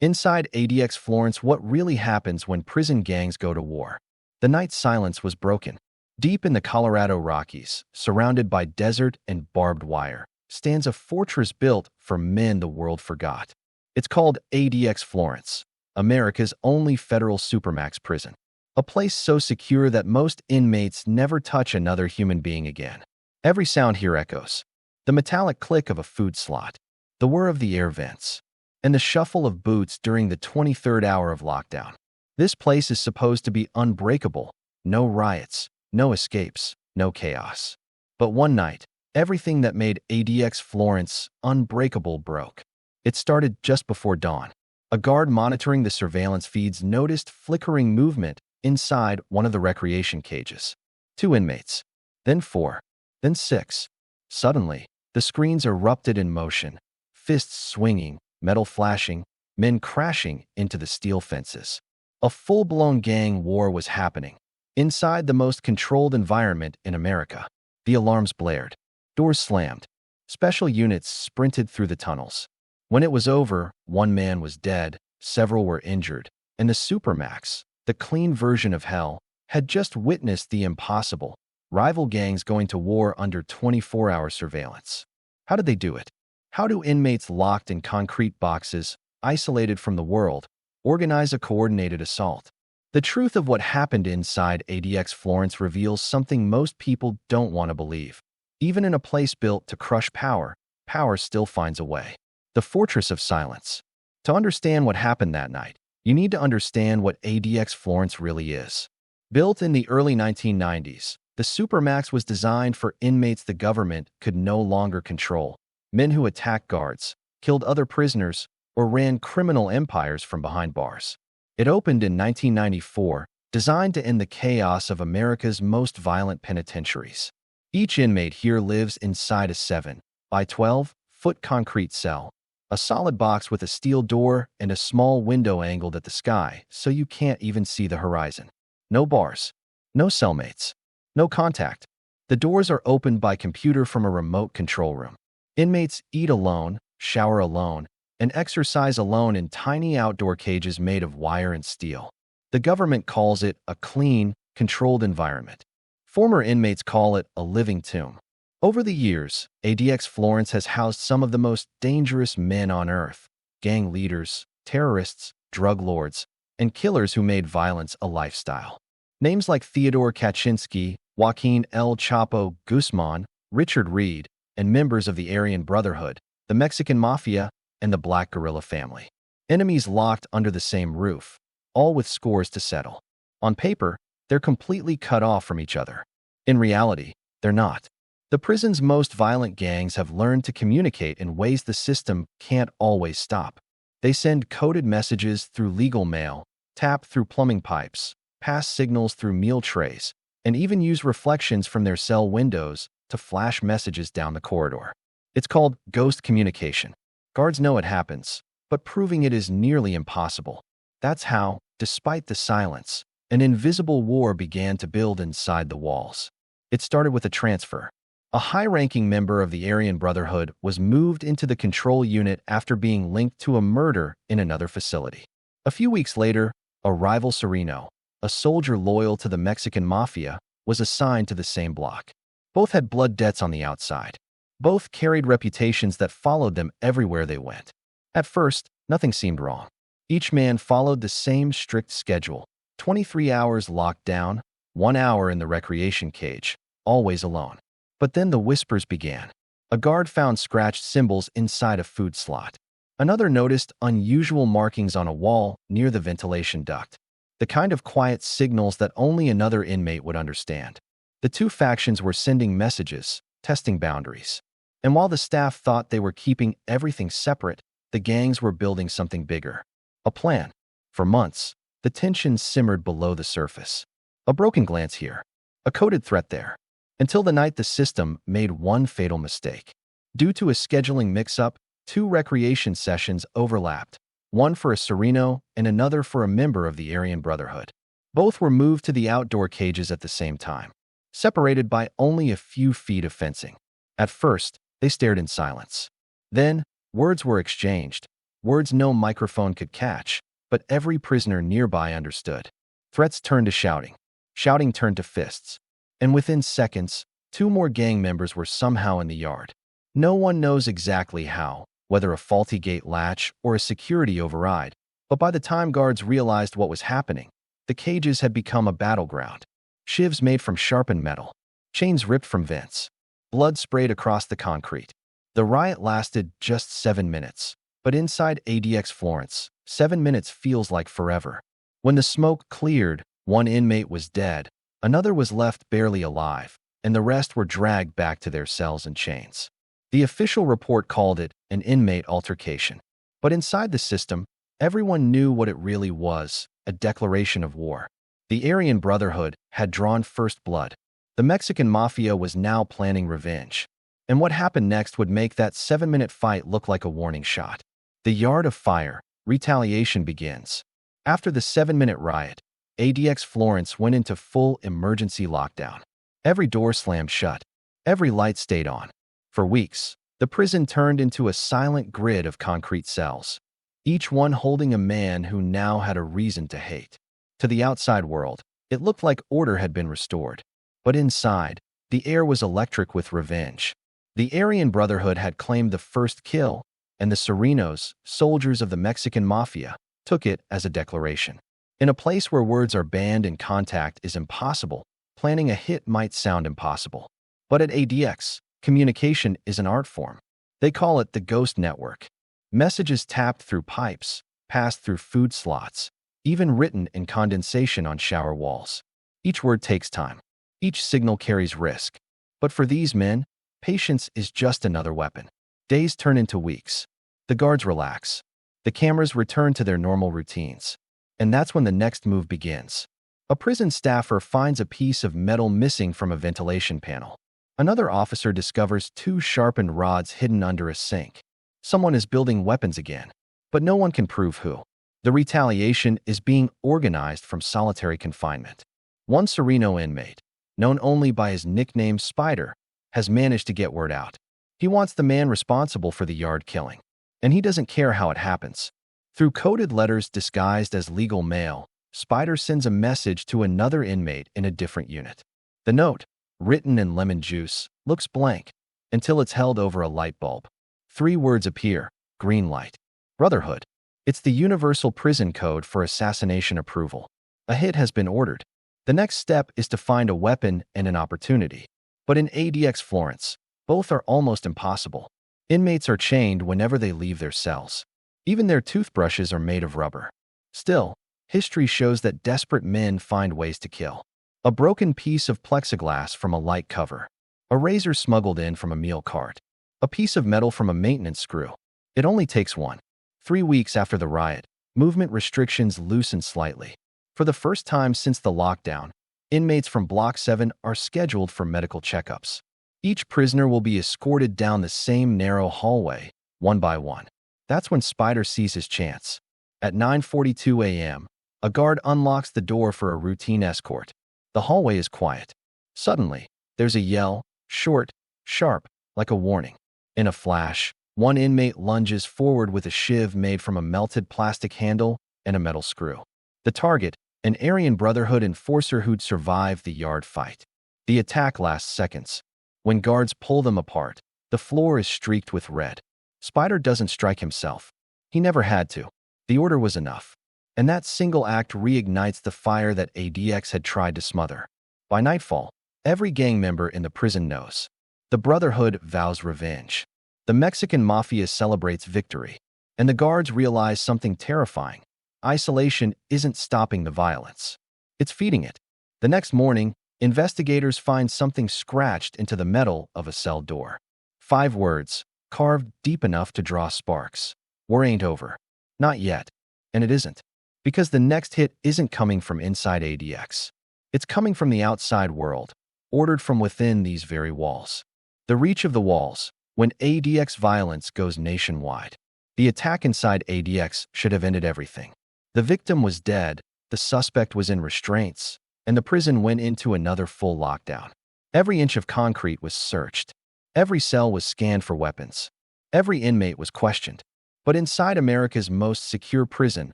Inside ADX Florence, what really happens when prison gangs go to war? The night's silence was broken. Deep in the Colorado Rockies, surrounded by desert and barbed wire, stands a fortress built for men the world forgot. It's called ADX Florence, America's only federal Supermax prison. A place so secure that most inmates never touch another human being again. Every sound here echoes. The metallic click of a food slot, the whir of the air vents, and the shuffle of boots during the 23rd hour of lockdown. This place is supposed to be unbreakable. No riots, no escapes, no chaos. But one night, everything that made ADX Florence unbreakable broke. It started just before dawn. A guard monitoring the surveillance feeds noticed flickering movement inside one of the recreation cages. 2 inmates, then 4, then 6. Suddenly, the screens erupted in motion, fists swinging, metal flashing, men crashing into the steel fences. A full-blown gang war was happening. Inside the most controlled environment in America, the alarms blared. Doors slammed. Special units sprinted through the tunnels. When it was over, 1 man was dead, several were injured, and the Supermax, the clean version of hell, had just witnessed the impossible. Rival gangs going to war under 24-hour surveillance. How did they do it? How do inmates locked in concrete boxes, isolated from the world, organize a coordinated assault? The truth of what happened inside ADX Florence reveals something most people don't want to believe. Even in a place built to crush power, power still finds a way. The Fortress of Silence. To understand what happened that night, you need to understand what ADX Florence really is. Built in the early 1990s, the Supermax was designed for inmates the government could no longer control. Men who attacked guards, killed other prisoners, or ran criminal empires from behind bars. It opened in 1994, designed to end the chaos of America's most violent penitentiaries. Each inmate here lives inside a 7 by 12-foot concrete cell, a solid box with a steel door and a small window angled at the sky so you can't even see the horizon. No bars, no cellmates, no contact. The doors are opened by computer from a remote control room. Inmates eat alone, shower alone, and exercise alone in tiny outdoor cages made of wire and steel. The government calls it a clean, controlled environment. Former inmates call it a living tomb. Over the years, ADX Florence has housed some of the most dangerous men on earth: gang leaders, terrorists, drug lords, and killers who made violence a lifestyle. Names like Theodore Kaczynski, Joaquin El Chapo Guzman, Richard Reed, and members of the Aryan Brotherhood, the Mexican Mafia, and the Black Guerrilla family. Enemies locked under the same roof, all with scores to settle. On paper, they're completely cut off from each other. In reality, they're not. The prison's most violent gangs have learned to communicate in ways the system can't always stop. They send coded messages through legal mail, tap through plumbing pipes, pass signals through meal trays, and even use reflections from their cell windows to flash messages down the corridor. It's called ghost communication. Guards know it happens, but proving it is nearly impossible. That's how, despite the silence, an invisible war began to build inside the walls. It started with a transfer. A high-ranking member of the Aryan Brotherhood was moved into the control unit after being linked to a murder in another facility. A few weeks later, a rival Sereno, a soldier loyal to the Mexican Mafia, was assigned to the same block. Both had blood debts on the outside. Both carried reputations that followed them everywhere they went. At first, nothing seemed wrong. Each man followed the same strict schedule: 23 hours locked down, 1 hour in the recreation cage, always alone. But then the whispers began. A guard found scratched symbols inside a food slot. Another noticed unusual markings on a wall near the ventilation duct, the kind of quiet signals that only another inmate would understand. The 2 factions were sending messages, testing boundaries. And while the staff thought they were keeping everything separate, the gangs were building something bigger. A plan. For months, the tension simmered below the surface. A broken glance here, a coded threat there, until the night the system made one fatal mistake. Due to a scheduling mix-up, 2 recreation sessions overlapped, one for a Sereno and another for a member of the Aryan Brotherhood. Both were moved to the outdoor cages at the same time, separated by only a few feet of fencing. At first, they stared in silence. Then, words were exchanged. Words no microphone could catch, but every prisoner nearby understood. Threats turned to shouting. Shouting turned to fists. And within seconds, 2 more gang members were somehow in the yard. No one knows exactly how, whether a faulty gate latch or a security override, but by the time guards realized what was happening, the cages had become a battleground. Shivs made from sharpened metal. Chains ripped from vents. Blood sprayed across the concrete. The riot lasted just 7 minutes, but inside ADX Florence, 7 minutes feels like forever. When the smoke cleared, 1 inmate was dead, another was left barely alive, and the rest were dragged back to their cells in chains. The official report called it an inmate altercation. But inside the system, everyone knew what it really was, a declaration of war. The Aryan Brotherhood had drawn first blood. The Mexican Mafia was now planning revenge. And what happened next would make that 7-minute fight look like a warning shot. The Yard of Fire, Retaliation begins. After the 7-minute riot, ADX Florence went into full emergency lockdown. Every door slammed shut. Every light stayed on. For weeks, the prison turned into a silent grid of concrete cells, each one holding a man who now had a reason to hate. To the outside world, it looked like order had been restored. But inside, the air was electric with revenge. The Aryan Brotherhood had claimed the first kill, and the Serenos, soldiers of the Mexican Mafia, took it as a declaration. In a place where words are banned and contact is impossible, planning a hit might sound impossible. But at ADX, communication is an art form. They call it the ghost network. Messages tapped through pipes, passed through food slots, even written in condensation on shower walls. Each word takes time. Each signal carries risk. But for these men, patience is just another weapon. Days turn into weeks. The guards relax. The cameras return to their normal routines. And that's when the next move begins. A prison staffer finds a piece of metal missing from a ventilation panel. Another officer discovers 2 sharpened rods hidden under a sink. Someone is building weapons again, but no one can prove who. The retaliation is being organized from solitary confinement. One Sereno inmate, known only by his nickname Spider, has managed to get word out. He wants the man responsible for the yard killing, and he doesn't care how it happens. Through coded letters disguised as legal mail, Spider sends a message to another inmate in a different unit. The note, written in lemon juice, looks blank until it's held over a light bulb. 3 words appear: green light. Brotherhood. It's the universal prison code for assassination approval. A hit has been ordered. The next step is to find a weapon and an opportunity. But in ADX Florence, both are almost impossible. Inmates are chained whenever they leave their cells. Even their toothbrushes are made of rubber. Still, history shows that desperate men find ways to kill. A broken piece of plexiglass from a light cover. A razor smuggled in from a meal cart. A piece of metal from a maintenance screw. It only takes one. 3 weeks after the riot, movement restrictions loosen slightly. For the first time since the lockdown, inmates from Block 7 are scheduled for medical checkups. Each prisoner will be escorted down the same narrow hallway, one by one. That's when Spider sees his chance. At 9:42 a.m., a guard unlocks the door for a routine escort. The hallway is quiet. Suddenly, there's a yell, short, sharp, like a warning. In a flash, one inmate lunges forward with a shiv made from a melted plastic handle and a metal screw. The target, an Aryan Brotherhood enforcer who'd survived the yard fight. The attack lasts seconds. When guards pull them apart, the floor is streaked with red. Spider doesn't strike himself. He never had to. The order was enough. And that single act reignites the fire that ADX had tried to smother. By nightfall, every gang member in the prison knows. The Brotherhood vows revenge. The Mexican Mafia celebrates victory. And the guards realize something terrifying. Isolation isn't stopping the violence. It's feeding it. The next morning, investigators find something scratched into the metal of a cell door. 5 words, carved deep enough to draw sparks. War ain't over. Not yet. And it isn't. Because the next hit isn't coming from inside ADX. It's coming from the outside world, ordered from within these very walls. The reach of the walls, when ADX violence goes nationwide. The attack inside ADX should have ended everything. The victim was dead, the suspect was in restraints, and the prison went into another full lockdown. Every inch of concrete was searched. Every cell was scanned for weapons. Every inmate was questioned. But inside America's most secure prison,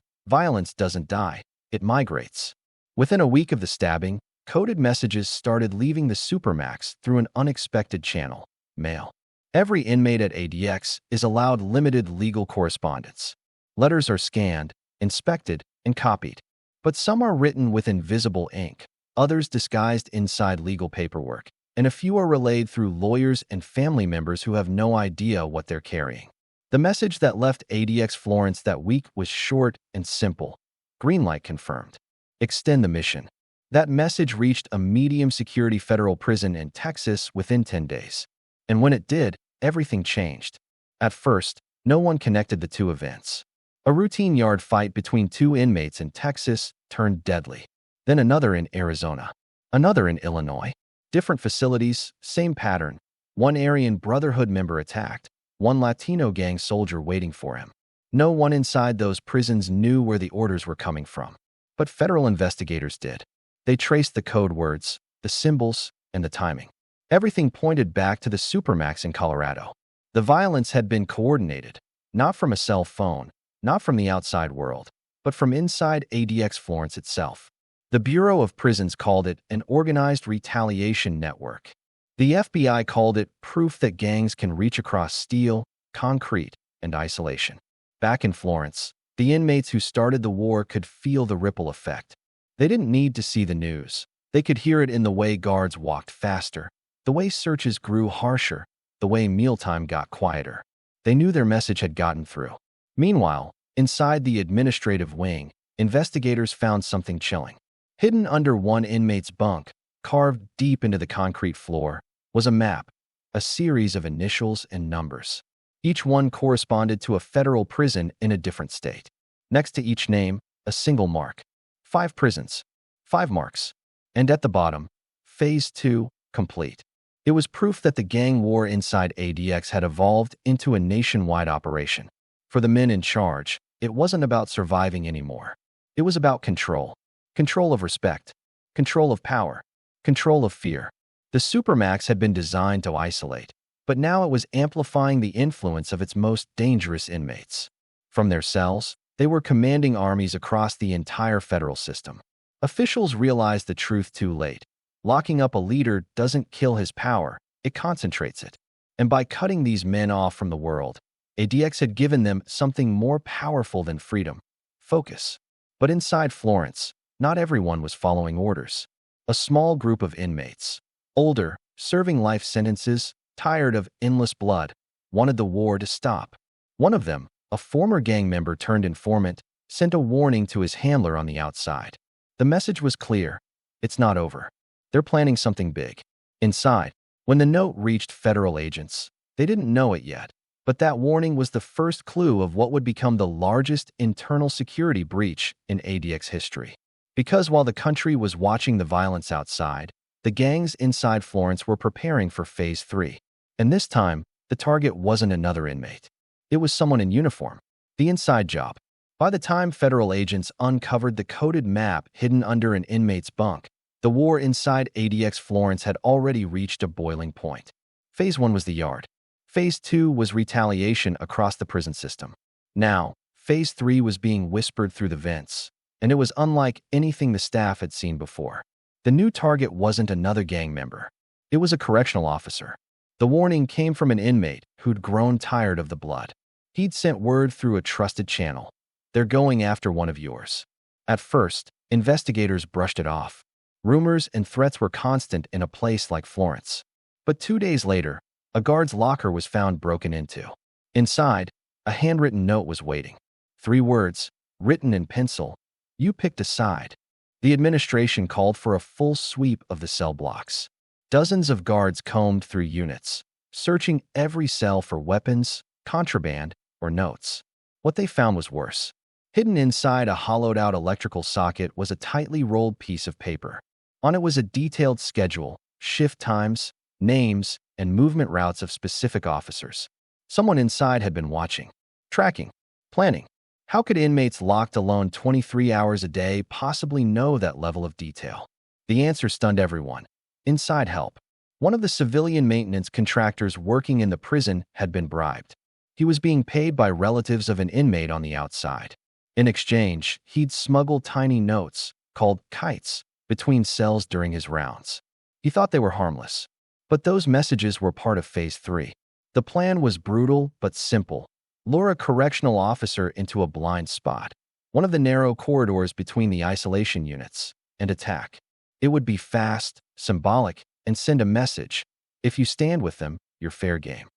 violence doesn't die, it migrates. Within a week of the stabbing, coded messages started leaving the Supermax through an unexpected channel: mail. Every inmate at ADX is allowed limited legal correspondence. Letters are scanned, inspected, and copied. But some are written with invisible ink, others disguised inside legal paperwork, and a few are relayed through lawyers and family members who have no idea what they're carrying. The message that left ADX Florence that week was short and simple: green light confirmed. Extend the mission. That message reached a medium-security federal prison in Texas within 10 days. And when it did, everything changed. At first, no one connected the two events. A routine yard fight between two inmates in Texas turned deadly. Then another in Arizona. Another in Illinois. Different facilities, same pattern. One Aryan Brotherhood member attacked. One Latino gang soldier waiting for him. No one inside those prisons knew where the orders were coming from. But federal investigators did. They traced the code words, the symbols, and the timing. Everything pointed back to the Supermax in Colorado. The violence had been coordinated, not from a cell phone, not from the outside world, but from inside ADX Florence itself. The Bureau of Prisons called it an organized retaliation network. The FBI called it proof that gangs can reach across steel, concrete, and isolation. Back in Florence, the inmates who started the war could feel the ripple effect. They didn't need to see the news. They could hear it in the way guards walked faster, the way searches grew harsher, the way mealtime got quieter. They knew their message had gotten through. Meanwhile, inside the administrative wing, investigators found something chilling. Hidden under one inmate's bunk, carved deep into the concrete floor, was a map, a series of initials and numbers. Each one corresponded to a federal prison in a different state. Next to each name, a single mark. 5 prisons, 5 marks. And at the bottom, Phase 2, complete. It was proof that the gang war inside ADX had evolved into a nationwide operation. For the men in charge, it wasn't about surviving anymore. It was about control. Control of respect. Control of power. Control of fear. The Supermax had been designed to isolate, but now it was amplifying the influence of its most dangerous inmates. From their cells, they were commanding armies across the entire federal system. Officials realized the truth too late. Locking up a leader doesn't kill his power, it concentrates it. And by cutting these men off from the world, ADX had given them something more powerful than freedom: focus. But inside Florence, not everyone was following orders. A small group of inmates, older, serving life sentences, tired of endless blood, wanted the war to stop. One of them, a former gang member turned informant, sent a warning to his handler on the outside. The message was clear: it's not over. They're planning something big. Inside, when the note reached federal agents, they didn't know it yet, but that warning was the first clue of what would become the largest internal security breach in ADX history. Because while the country was watching the violence outside, the gangs inside Florence were preparing for Phase 3. And this time, the target wasn't another inmate. It was someone in uniform. The inside job. By the time federal agents uncovered the coded map hidden under an inmate's bunk, the war inside ADX Florence had already reached a boiling point. Phase 1 was the yard. Phase 2 was retaliation across the prison system. Now, Phase 3 was being whispered through the vents, and it was unlike anything the staff had seen before. The new target wasn't another gang member. It was a correctional officer. The warning came from an inmate who'd grown tired of the blood. He'd sent word through a trusted channel: "They're going after one of yours." At first, investigators brushed it off. Rumors and threats were constant in a place like Florence. But 2 days later, a guard's locker was found broken into. Inside, a handwritten note was waiting. 3 words, written in pencil: "You picked a side." The administration called for a full sweep of the cell blocks. Dozens of guards combed through units, searching every cell for weapons, contraband, or notes. What they found was worse. Hidden inside a hollowed-out electrical socket was a tightly rolled piece of paper. On it was a detailed schedule, shift times, names, and movement routes of specific officers. Someone inside had been watching, tracking, planning. How could inmates locked alone 23 hours a day possibly know that level of detail? The answer stunned everyone. Inside help. One of the civilian maintenance contractors working in the prison had been bribed. He was being paid by relatives of an inmate on the outside. In exchange, he'd smuggle tiny notes, called kites, between cells during his rounds. He thought they were harmless. But those messages were part of Phase 3. The plan was brutal but simple. Lure a correctional officer into a blind spot, one of the narrow corridors between the isolation units, and attack. It would be fast, symbolic, and send a message. If you stand with them, you're fair game.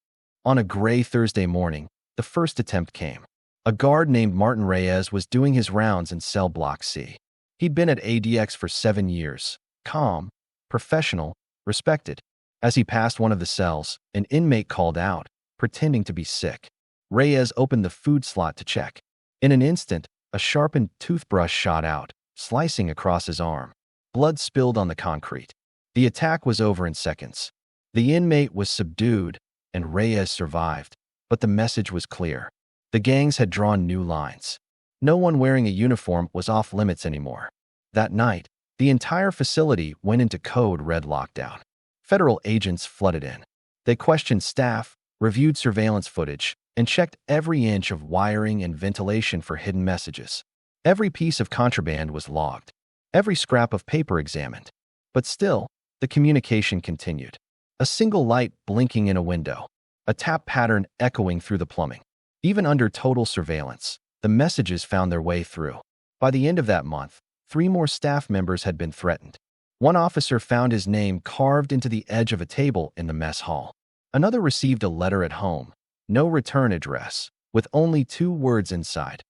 On a gray Thursday morning, the first attempt came. A guard named Martin Reyes was doing his rounds in cell block C. He'd been at ADX for 7 years, calm, professional, respected. As he passed one of the cells, an inmate called out, pretending to be sick. Reyes opened the food slot to check. In an instant, a sharpened toothbrush shot out, slicing across his arm. Blood spilled on the concrete. The attack was over in seconds. The inmate was subdued, and Reyes survived. But the message was clear. The gangs had drawn new lines. No one wearing a uniform was off limits anymore. That night, the entire facility went into code red lockdown. Federal agents flooded in. They questioned staff, reviewed surveillance footage, and checked every inch of wiring and ventilation for hidden messages. Every piece of contraband was logged. Every scrap of paper examined. But still, the communication continued. A single light blinking in a window. A tap pattern echoing through the plumbing. Even under total surveillance, the messages found their way through. By the end of that month, 3 more staff members had been threatened. One officer found his name carved into the edge of a table in the mess hall. Another received a letter at home, no return address, with only 2 words inside.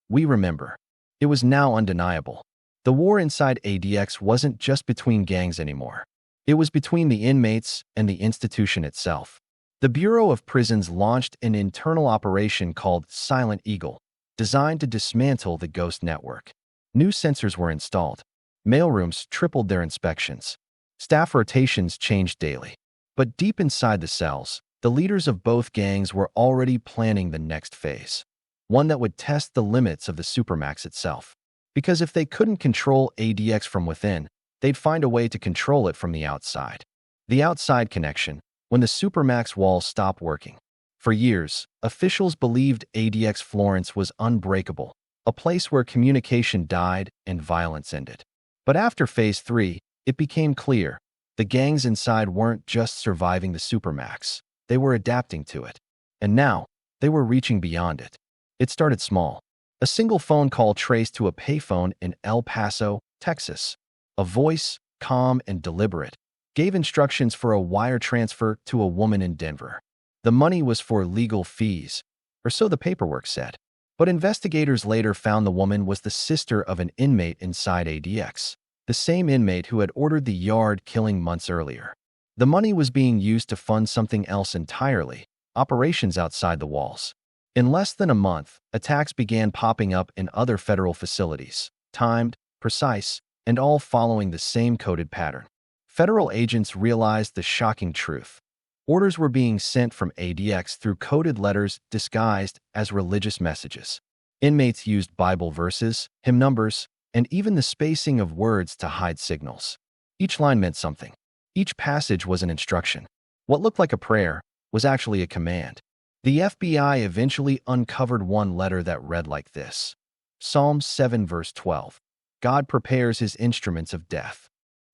We remember. It was now undeniable. The war inside ADX wasn't just between gangs anymore. It was between the inmates and the institution itself. The Bureau of Prisons launched an internal operation called Silent Eagle, designed to dismantle the ghost network. New sensors were installed. Mailrooms tripled their inspections. Staff rotations changed daily. But deep inside the cells, the leaders of both gangs were already planning the next phase, one that would test the limits of the Supermax itself. Because if they couldn't control ADX from within, they'd find a way to control it from the outside. The outside connection, when the Supermax walls stopped working. For years, officials believed ADX Florence was unbreakable, a place where communication died and violence ended. But after Phase 3, it became clear the gangs inside weren't just surviving the Supermax, they were adapting to it. And now, they were reaching beyond it. It started small. A single phone call traced to a payphone in El Paso, Texas. A voice, calm and deliberate, gave instructions for a wire transfer to a woman in Denver. The money was for legal fees, or so the paperwork said. But investigators later found the woman was the sister of an inmate inside ADX, the same inmate who had ordered the yard killing months earlier. The money was being used to fund something else entirely, operations outside the walls. In less than a month, attacks began popping up in other federal facilities, timed, precise, and all following the same coded pattern. Federal agents realized the shocking truth. Orders were being sent from ADX through coded letters disguised as religious messages. Inmates used Bible verses, hymn numbers, and even the spacing of words to hide signals. Each line meant something. Each passage was an instruction. What looked like a prayer was actually a command. The FBI eventually uncovered one letter that read like this. Psalm 7 verse 12. God prepares his instruments of death.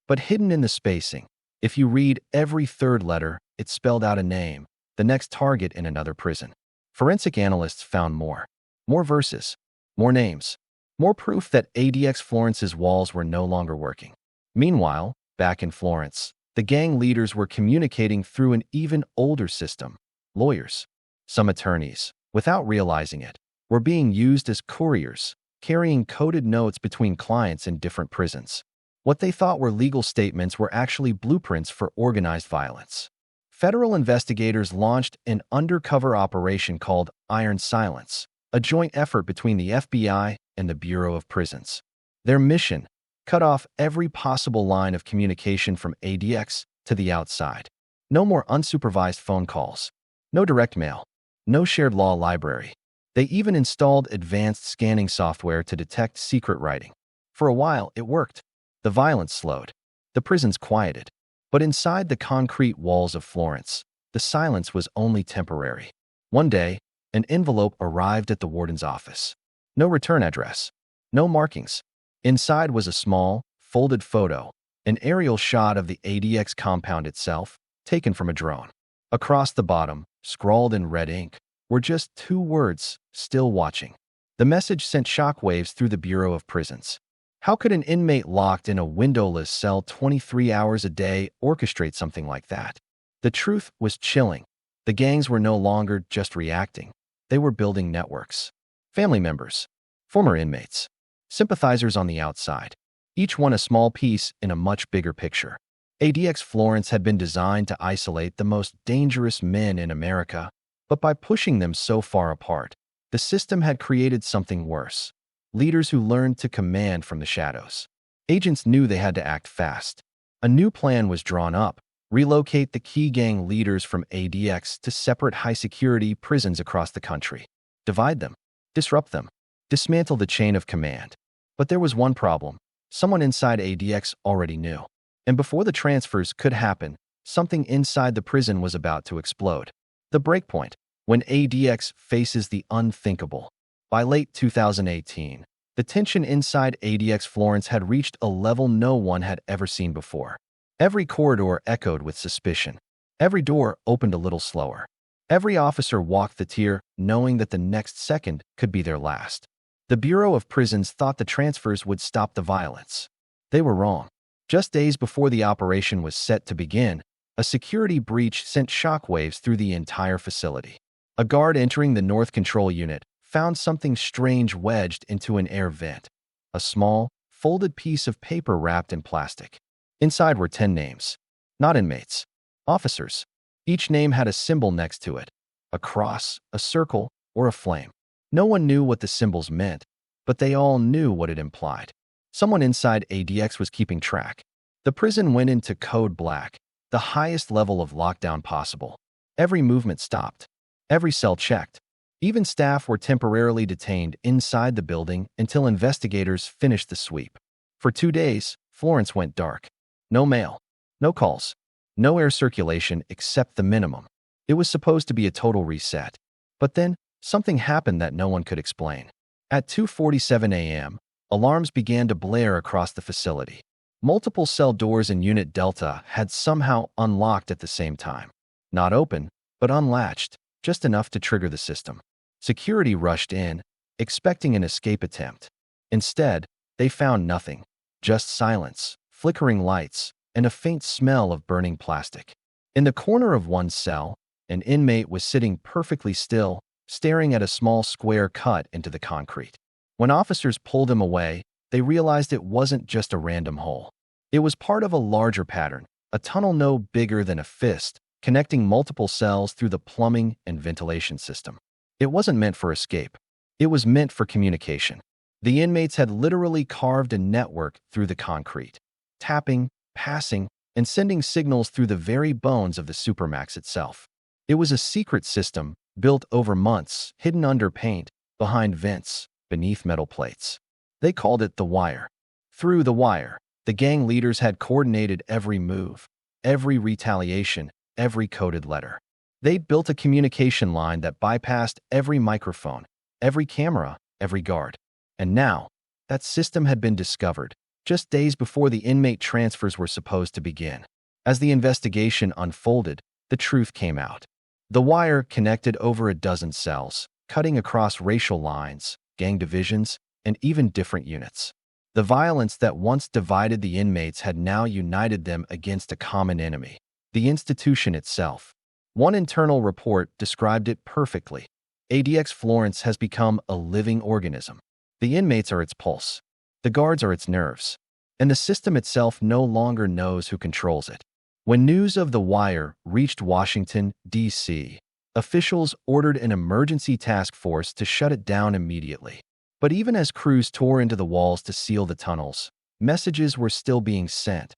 But hidden in the spacing, if you read every third letter, it spelled out a name, the next target in another prison. Forensic analysts found more. More verses. More names. More proof that ADX Florence's walls were no longer working. Meanwhile, back in Florence, the gang leaders were communicating through an even older system. Lawyers. Some attorneys, without realizing it, were being used as couriers, carrying coded notes between clients in different prisons. What they thought were legal statements were actually blueprints for organized violence. Federal investigators launched an undercover operation called Iron Silence, a joint effort between the FBI and the Bureau of Prisons. Their mission: cut off every possible line of communication from ADX to the outside. No more unsupervised phone calls. No direct mail. No shared law library. They even installed advanced scanning software to detect secret writing. For a while, it worked. The violence slowed. The prisons quieted. But inside the concrete walls of Florence, the silence was only temporary. One day, an envelope arrived at the warden's office. No return address. No markings. Inside was a small, folded photo, an aerial shot of the ADX compound itself, taken from a drone. Across the bottom, scrawled in red ink, were just 2 words, "Still watching." The message sent shockwaves through the Bureau of Prisons. How could an inmate locked in a windowless cell 23 hours a day orchestrate something like that? The truth was chilling. The gangs were no longer just reacting. They were building networks. Family members, former inmates, sympathizers on the outside, each one a small piece in a much bigger picture. ADX Florence had been designed to isolate the most dangerous men in America, but by pushing them so far apart, the system had created something worse. Leaders who learned to command from the shadows. Agents knew they had to act fast. A new plan was drawn up: relocate the key gang leaders from ADX to separate high-security prisons across the country. Divide them. Disrupt them. Dismantle the chain of command. But there was one problem. Someone inside ADX already knew. And before the transfers could happen, something inside the prison was about to explode. The breakpoint, when ADX faces the unthinkable. By late 2018, the tension inside ADX Florence had reached a level no one had ever seen before. Every corridor echoed with suspicion. Every door opened a little slower. Every officer walked the tier, knowing that the next second could be their last. The Bureau of Prisons thought the transfers would stop the violence. They were wrong. Just days before the operation was set to begin, a security breach sent shockwaves through the entire facility. A guard entering the North Control Unit found something strange wedged into an air vent. A small, folded piece of paper wrapped in plastic. Inside were 10 names. Not inmates. Officers. Each name had a symbol next to it. A cross, a circle, or a flame. No one knew what the symbols meant, but they all knew what it implied. Someone inside ADX was keeping track. The prison went into code black, the highest level of lockdown possible. Every movement stopped. Every cell checked. Even staff were temporarily detained inside the building until investigators finished the sweep. For 2 days, Florence went dark. No mail. No calls. No air circulation except the minimum. It was supposed to be a total reset. But then, something happened that no one could explain. At 2:47 a.m., alarms began to blare across the facility. Multiple cell doors in Unit Delta had somehow unlocked at the same time. Not open, but unlatched, just enough to trigger the system. Security rushed in, expecting an escape attempt. Instead, they found nothing. Just silence, flickering lights, and a faint smell of burning plastic. In the corner of one cell, an inmate was sitting perfectly still, staring at a small square cut into the concrete. When officers pulled him away, they realized it wasn't just a random hole. It was part of a larger pattern, a tunnel no bigger than a fist, connecting multiple cells through the plumbing and ventilation system. It wasn't meant for escape. It was meant for communication. The inmates had literally carved a network through the concrete, tapping, passing, and sending signals through the very bones of the Supermax itself. It was a secret system, built over months, hidden under paint, behind vents, beneath metal plates. They called it the wire. Through the wire, the gang leaders had coordinated every move, every retaliation, every coded letter. They'd built a communication line that bypassed every microphone, every camera, every guard. And now, that system had been discovered, just days before the inmate transfers were supposed to begin. As the investigation unfolded, the truth came out. The wire connected over a dozen cells, cutting across racial lines, gang divisions, and even different units. The violence that once divided the inmates had now united them against a common enemy, the institution itself. One internal report described it perfectly. ADX Florence has become a living organism. The inmates are its pulse. The guards are its nerves. And the system itself no longer knows who controls it. When news of the wire reached Washington, D.C., officials ordered an emergency task force to shut it down immediately. But even as crews tore into the walls to seal the tunnels, messages were still being sent.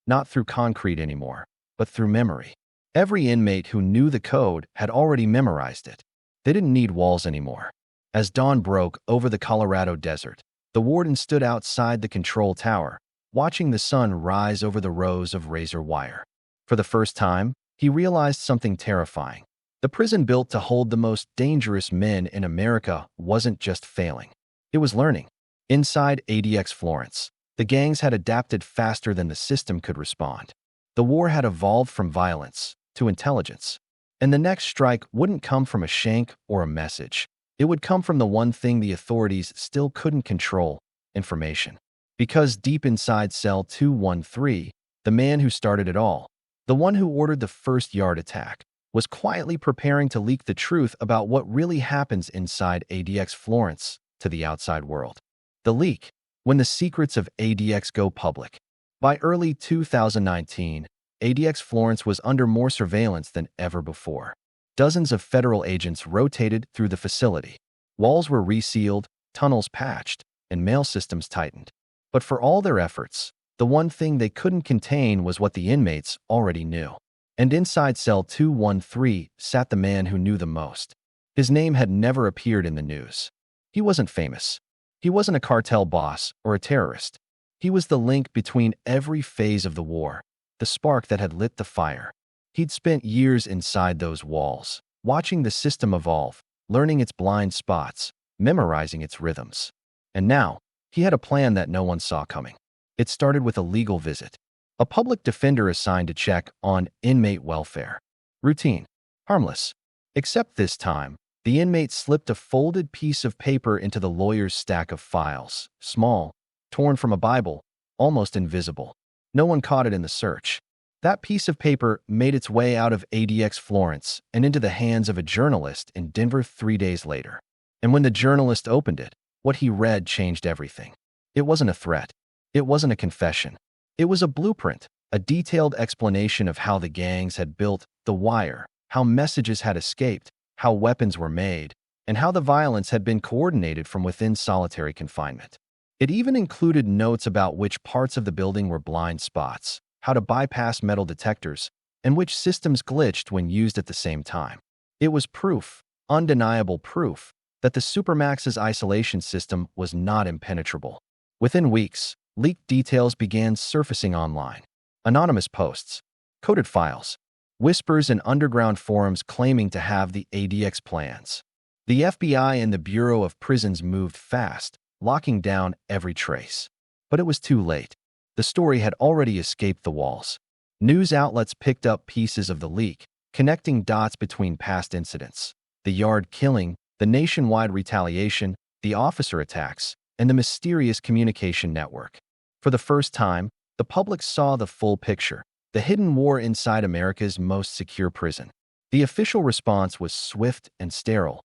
Not through concrete anymore, but through memory. Every inmate who knew the code had already memorized it. They didn't need walls anymore. As dawn broke over the Colorado desert, the warden stood outside the control tower, watching the sun rise over the rows of razor wire. For the first time, he realized something terrifying. The prison built to hold the most dangerous men in America wasn't just failing. It was learning. Inside ADX Florence, the gangs had adapted faster than the system could respond. The war had evolved from violence to intelligence. And the next strike wouldn't come from a shank or a message. It would come from the one thing the authorities still couldn't control: information. Because deep inside cell 213, the man who started it all, the one who ordered the first yard attack, was quietly preparing to leak the truth about what really happens inside ADX Florence to the outside world. The leak, when the secrets of ADX go public. By early 2019, ADX Florence was under more surveillance than ever before. Dozens of federal agents rotated through the facility. Walls were resealed, tunnels patched, and mail systems tightened. But for all their efforts, the one thing they couldn't contain was what the inmates already knew. And inside cell 213 sat the man who knew the most. His name had never appeared in the news. He wasn't famous. He wasn't a cartel boss or a terrorist. He was the link between every phase of the war, the spark that had lit the fire. He'd spent years inside those walls, watching the system evolve, learning its blind spots, memorizing its rhythms. And now, he had a plan that no one saw coming. It started with a legal visit. A public defender assigned to check on inmate welfare. Routine. Harmless. Except this time, the inmate slipped a folded piece of paper into the lawyer's stack of files. Small, torn from a Bible, almost invisible. No one caught it in the search. That piece of paper made its way out of ADX Florence and into the hands of a journalist in Denver 3 days later. And when the journalist opened it, what he read changed everything. It wasn't a threat. It wasn't a confession. It was a blueprint, a detailed explanation of how the gangs had built the wire, how messages had escaped, how weapons were made, and how the violence had been coordinated from within solitary confinement. It even included notes about which parts of the building were blind spots, how to bypass metal detectors, and which systems glitched when used at the same time. It was proof, undeniable proof, that the Supermax's isolation system was not impenetrable. Within weeks, leaked details began surfacing online. Anonymous posts, coded files, whispers in underground forums claiming to have the ADX plans. The FBI and the Bureau of Prisons moved fast, locking down every trace. But it was too late. The story had already escaped the walls. News outlets picked up pieces of the leak, connecting dots between past incidents: the yard killing, the nationwide retaliation, the officer attacks, and the mysterious communication network. For the first time, the public saw the full picture: the hidden war inside America's most secure prison. The official response was swift and sterile.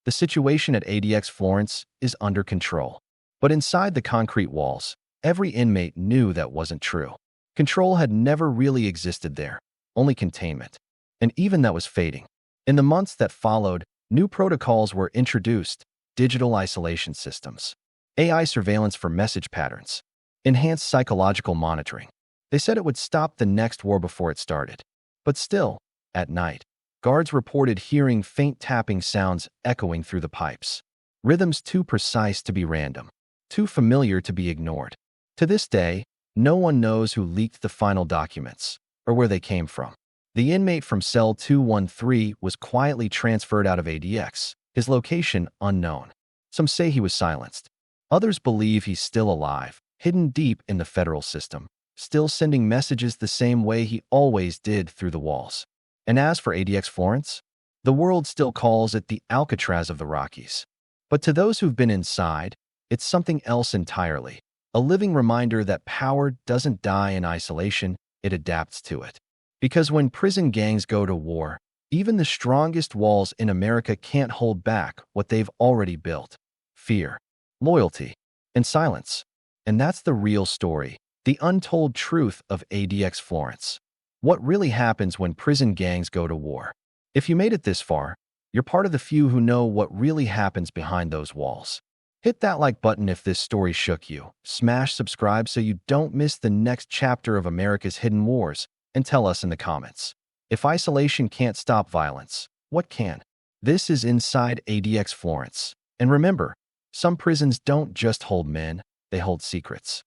The situation at ADX Florence is under control. But inside the concrete walls, every inmate knew that wasn't true. Control had never really existed there, only containment. And even that was fading. In the months that followed, new protocols were introduced: digital isolation systems, AI surveillance for message patterns, enhanced psychological monitoring. They said it would stop the next war before it started. But still, at night, guards reported hearing faint tapping sounds echoing through the pipes. Rhythms too precise to be random, too familiar to be ignored. To this day, no one knows who leaked the final documents or where they came from. The inmate from cell 213 was quietly transferred out of ADX, his location unknown. Some say he was silenced. Others believe he's still alive, hidden deep in the federal system, still sending messages the same way he always did through the walls. And as for ADX Florence, the world still calls it the Alcatraz of the Rockies. But to those who've been inside, it's something else entirely. A living reminder that power doesn't die in isolation, it adapts to it. Because when prison gangs go to war, even the strongest walls in America can't hold back what they've already built: fear, loyalty, and silence. And that's the real story, the untold truth of ADX Florence. What really happens when prison gangs go to war? If you made it this far, you're part of the few who know what really happens behind those walls. Hit that like button if this story shook you. Smash subscribe so you don't miss the next chapter of America's hidden wars, and tell us in the comments. If isolation can't stop violence, what can? This is Inside ADX Florence. And remember, some prisons don't just hold men, they hold secrets.